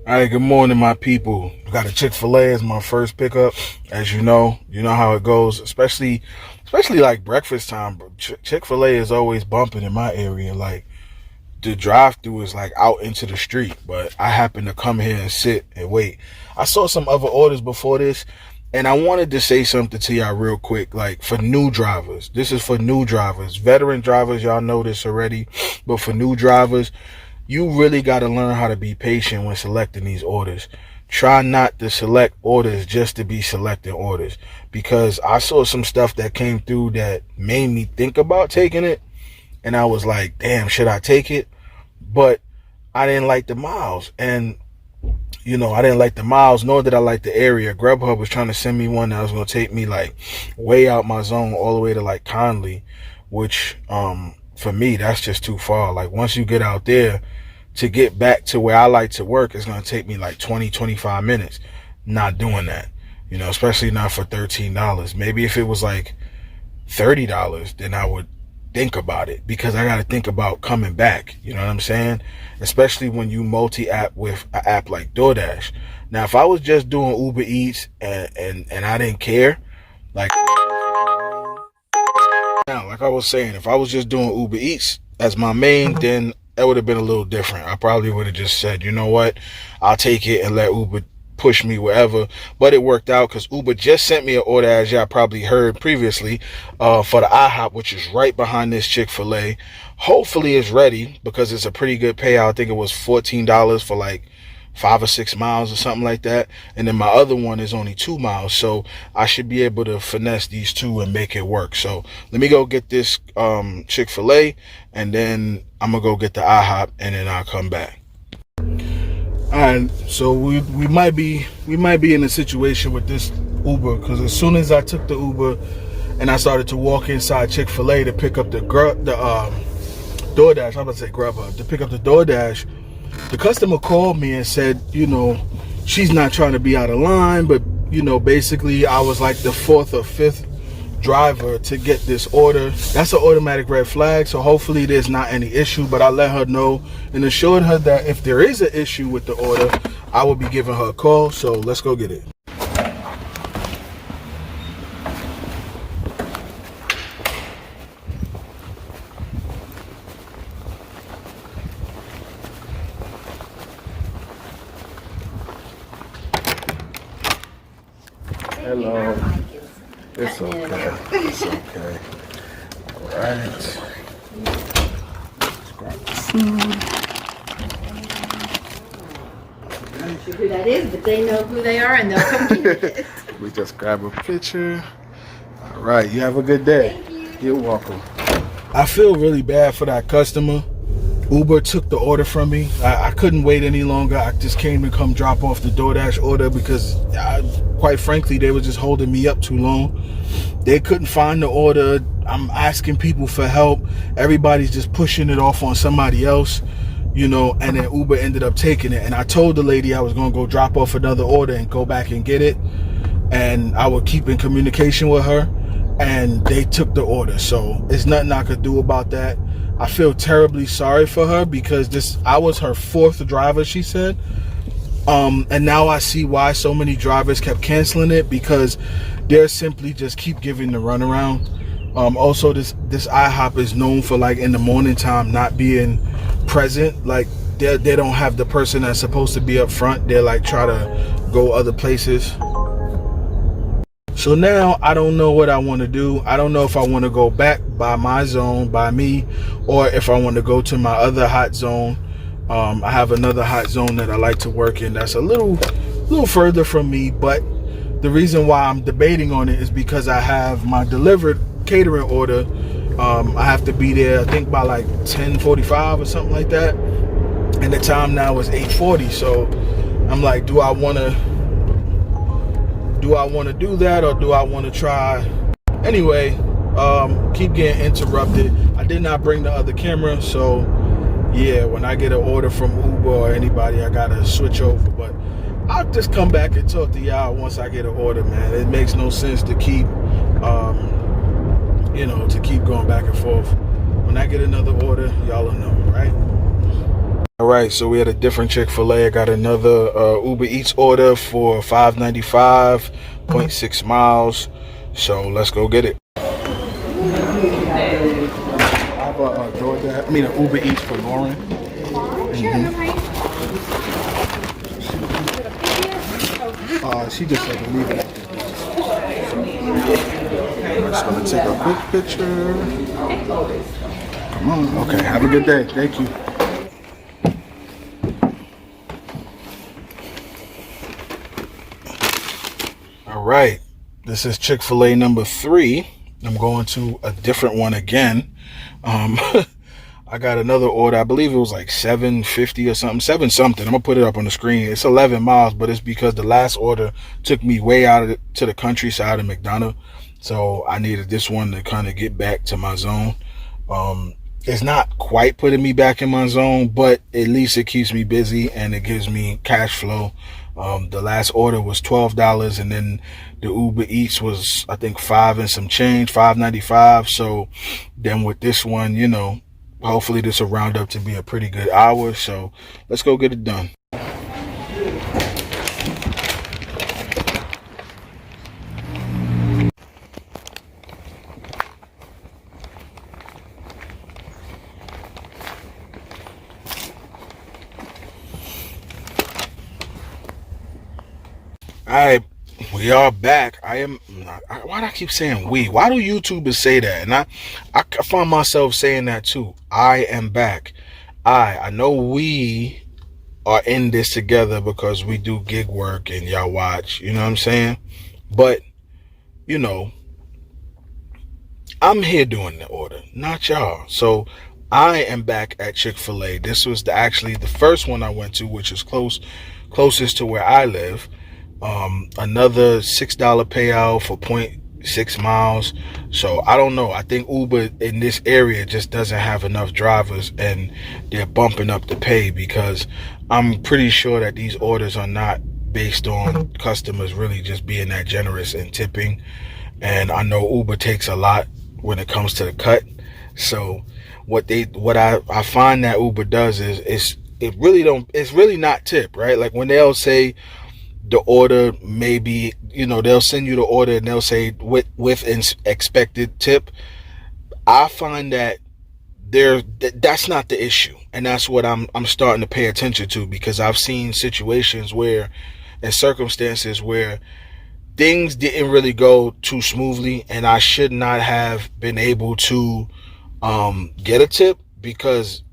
All right, good morning, my people. Got a Chick-fil-A as my first pickup. As you know how it goes, especially like breakfast time. Chick-fil-A is always bumping in my area. Like the drive-through is like out into the street, but I happen to come here and sit and wait. I saw some other orders before this, and I wanted to say something to y'all real quick. Like for new drivers, this is for new drivers. Veteran drivers, y'all know this already, but for new drivers, you really got to learn how to be patient when selecting these orders. Try not to select orders just to be selecting orders, because I saw some stuff that came through that made me think about taking it, and I was like, damn, should I take it? But I didn't like the miles, and I didn't like the miles, nor did I like the area. Grubhub was trying to send me one that was going to take me like way out my zone, all the way to like Conley, which for me, that's just too far. Like once you get out there, to get back to where I like to work, it's going to take me like 20-25 minutes. Not doing that, especially not for $13. Maybe if it was like $30, then I would think about it, because I got to think about coming back. You know what I'm saying? Especially when you multi-app with an app like DoorDash. Now, if I was just doing Uber Eats and I didn't care, like I was saying, if I was just doing Uber Eats as my main, then that would have been a little different. I probably would have just said, you know what, I'll take it and let Uber push me wherever. But it worked out because Uber just sent me an order, as y'all probably heard previously, for the IHOP, which is right behind this Chick-fil-A. Hopefully it's ready, because it's a pretty good payout. I think it was $14 for like 5 or 6 miles or something like that. And then my other one is only 2 miles. So I should be able to finesse these two and make it work. So let me go get this Chick-fil-A, and then I'm going to go get the IHOP, and then I'll come back. All right, so we might be in a situation with this Uber, because as soon as I took the Uber and I started to walk inside Chick-fil-A to pick up the DoorDash, I'm about to say Grubhub, to pick up the DoorDash, the customer called me and said, she's not trying to be out of line, but, basically I was like the 4th or 5th driver to get this order. That's an automatic red flag, so hopefully there's not any issue, but I let her know and assured her that if there is an issue with the order, I will be giving her a call. So let's go get it. Hello. It's okay. It's okay. All right. I'm not sure who that is, but they know who they are, and they'll come get it. We just grab a picture. All right. You have a good day. Thank you. You're welcome. I feel really bad for that customer. Uber took the order from me. I couldn't wait any longer. I just came to come drop off the DoorDash order because, quite frankly, they were just holding me up too long. They couldn't find the order. I'm asking people for help. Everybody's just pushing it off on somebody else, and then Uber ended up taking it. And I told the lady I was going to go drop off another order and go back and get it. And I would keep in communication with her. And they took the order. So there's nothing I could do about that. I feel terribly sorry for her, because I was her 4th driver, she said. And now I see why so many drivers kept canceling it, because they're simply just keep giving the runaround. Also, this IHOP is known for, like, in the morning time not being present. Like they don't have the person that's supposed to be up front. They're like try to go other places. So now I don't know what I want to do. I don't know if I want to go back by my zone, by me, or if I want to go to my other hot zone. I have another hot zone that I like to work in that's a little further from me, but the reason why I'm debating on it is because I have my delivered catering order. I have to be there, I think, by like 10:45 or something like that, and the time now is 8:40. So I'm like, do I want to do that, or do I want to try? Anyway, keep getting interrupted. I did not bring the other camera, so yeah, when I get an order from Uber or anybody, I gotta switch over. But I'll just come back and talk to y'all once I get an order, man. It makes no sense to keep to keep going back and forth. When I get another order, y'all will know, right? All right, so we had a different Chick-fil-A. I got another Uber Eats order for $5.95, 0.6 miles. So let's go get it. I have a DoorDash, an Uber Eats for Lauren. She just said to leave it. I'm just gonna take a quick picture. Come on. Okay, have a good day. Thank you. All right, this is Chick-fil-A number 3. I'm going to a different one again. I got another order. I believe it was like $7.50 or something, I'm gonna put it up on the screen. It's 11 miles, but it's because the last order took me way out to the countryside of McDonough, so I needed this one to kind of get back to my zone. It's not quite putting me back in my zone, but at least it keeps me busy and it gives me cash flow. The last order was $12, and then the Uber Eats was, I think, $5 and some change, $5.95. So then with this one, hopefully this will round up to be a pretty good hour. So let's go get it done. Alright, we are back. Why do I keep saying we? Why do YouTubers say that? And I find myself saying that too. I am back. I know we are in this together because we do gig work and y'all watch, you know what I'm saying? But, I'm here doing the order, not y'all. So I am back at Chick-fil-A. This was actually the first one I went to, which is closest to where I live. Another $6 payout for 0.6 miles. So I don't know. I think Uber in this area just doesn't have enough drivers, and they're bumping up the pay, because I'm pretty sure that these orders are not based on customers really just being that generous and tipping. And I know Uber takes a lot when it comes to the cut. So what I find that Uber does is it's really not tip, right? Like when they'll say the order, maybe, they'll send you the order and they'll say with an expected tip. I find that that's not the issue, and that's what I'm starting to pay attention to, because I've seen situations and circumstances where things didn't really go too smoothly, and I should not have been able to get a tip because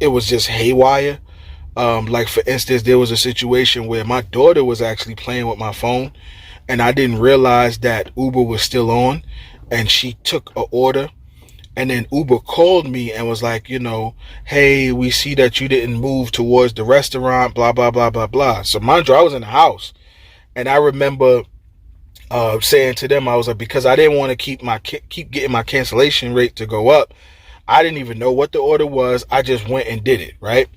it was just haywire. Like for instance, there was a situation where my daughter was actually playing with my phone, and I didn't realize that Uber was still on, and she took an order, and then Uber called me and was like, hey, we see that you didn't move towards the restaurant, blah, blah, blah, blah, blah. So mind you, I was in the house, and I remember saying to them, I was like, because I didn't want to keep getting my cancellation rate to go up, I didn't even know what the order was. I just went and did it, right?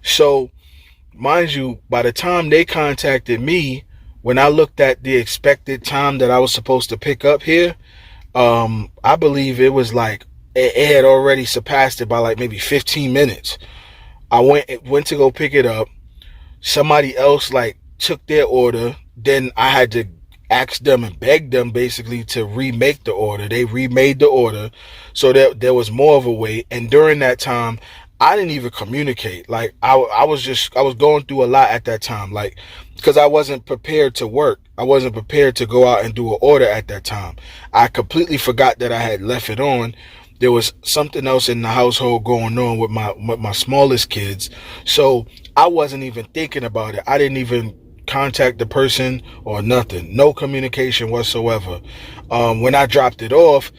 So, mind you, by the time they contacted me, when I looked at the expected time that I was supposed to pick up here, I believe it was like, it had already surpassed it by like maybe 15 minutes. I went to go pick it up. Somebody else took their order. Then I had to ask them and beg them basically to remake the order. They remade the order, so that there was more of a wait. And during that time, I didn't even communicate. I was going through a lot at that time, because I wasn't prepared to work. I wasn't prepared to go out and do an order at that time. I completely forgot that I had left it on. There was something else in the household going on with my smallest kids, so I wasn't even thinking about it. I didn't even contact the person or nothing. No communication whatsoever. When I dropped it off,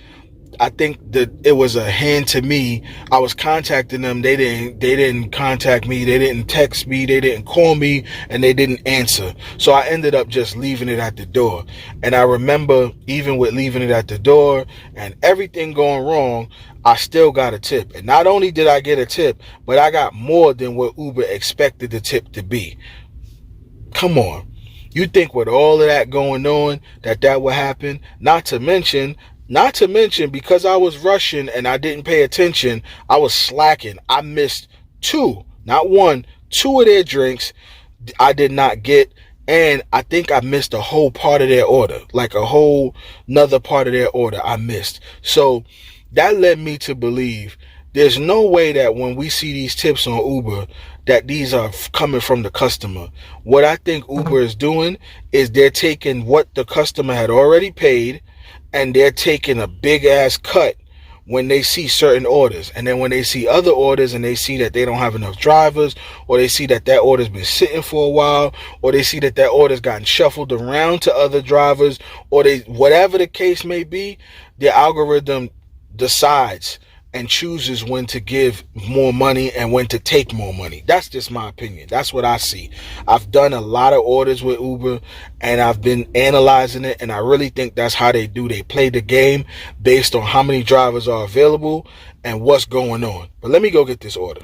I think that it was a hand to me. I was contacting them. They didn't contact me. They didn't text me. They didn't call me, and they didn't answer. So I ended up just leaving it at the door. And I remember, even with leaving it at the door and everything going wrong, I still got a tip. And not only did I get a tip, but I got more than what Uber expected the tip to be. Come on. You think with all of that going on that would happen? Not to mention, because I was rushing and I didn't pay attention, I was slacking. I missed 2 not one, two of their drinks I did not get, and I think I missed a whole part of their order, like a whole another part of their order I missed. So that led me to believe there's no way that when we see these tips on Uber that these are coming from the customer. What I think Uber is doing is they're taking what the customer had already paid and they're taking a big ass cut when they see certain orders. And then when they see other orders and they see that they don't have enough drivers, or they see that that order's been sitting for a while, or they see that that order's gotten shuffled around to other drivers, or they, whatever the case may be, the algorithm decides and chooses when to give more money and when to take more money. That's just my opinion. That's what I see. I've done a lot of orders with Uber and I've been analyzing it, and I really think that's how they do. They play the game based on how many drivers are available and what's going on. But let me go get this order.